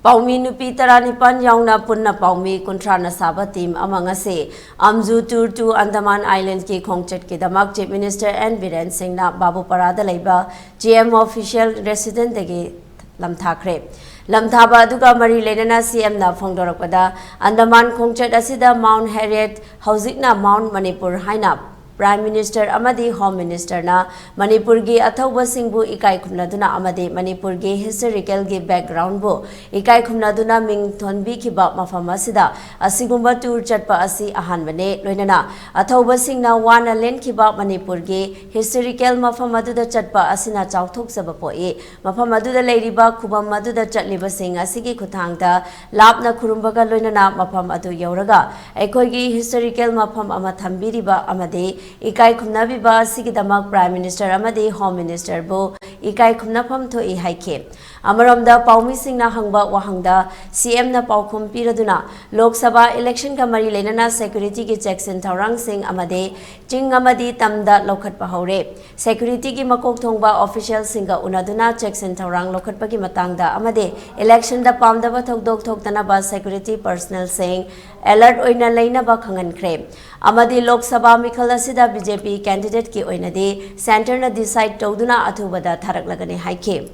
Paumi nupi taranipan yauna punna paumi kontrana saba team among ase amju tour to Andaman Island ki khongchet ki damak Chief Minister N Biren Singh na Babu Parada laiba GM official resident degi lamthakhre lamthaba aduga mari lenana CM na phongdorakpada Andaman khongchet asida Mount Harriet hauzikna Mount Manipur haina Prime Minister Amadi Home Minister na Manipur gi athauba singbu ikai khumnaduna amadi Manipur gi historical gi background bu ikai khumnaduna ming thonbi khiba mafam asida asigumba tour chatpa asi ahanbane loinana athauba singna wana len khiba Manipur gi historical mafam aduda chatpa asina chauthok saba poi mafam aduda leiriba khubam aduda chatliba sing asigi khuthangda lapna khurumbaga loinana mafam adu yauraga aikoi gi historical mafam ama thambiriba amadi Ikai Kumnabiba Sigidamak Prime Minister Amadi Home Minister Bo Ikai Kumnapam to I Haike. Amaramda Paumi Singna Hangba Wahangda CM na Paukum Piraduna Lok Sabha election Kamari Lenana security ki checks and Taurang Singh Amade Jing Amadi Tamda Lokat Pahore security ki Makok Tongba official Singa Unaduna checks and Taurang Lokat Paki Matangda Amade election da Pamdaba Tokdok Toktanaba security personnel saying alert oina laina ba khangan kre amadi lok sabha mikhal asida BJP candidate ki oina de center na decide tawduna athubada tharak lagane haike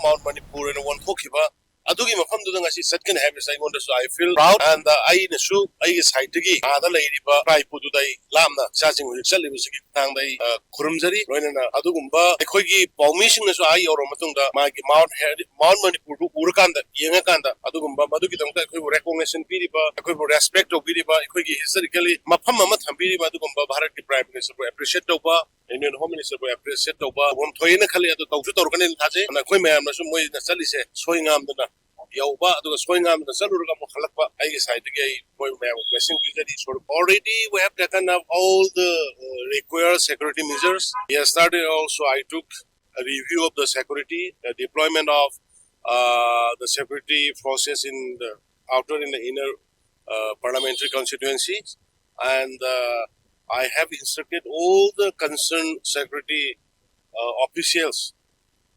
Mount Manipur and one Kokiba adugi mafam du ngasi setken habis I want to I feel proud and I nasu I is haitigi ada lady ba pai pudu dai lamna saching wi chali bisiki tang dai khurumjari roinana adugumba ekhoigi permission nasu I or matungda magi Mount Manipur du urkanda yenga kanda adugumba madugi tangta ekhoi recognition piriba ekhoi respect obiriba ekhoigi historically mafam ama thambiri ba adugumba Bharat ki prime minister appreciate toba Indian Home Minister appreciate toba won thoina khali adu tawju torkane thaje na khoi mayam nasu moi na chali se soingam dana Yauba, the swing arm, the Salurga Mokalapa, I decided to get already we have taken up all the required security measures. Yesterday also I took a review of the security, the deployment of the security forces in the outer in the inner parliamentary constituencies, and I have instructed all the concerned security officials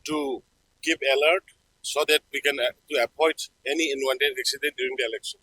to keep alert so that we can to avoid any unwanted accident during the election.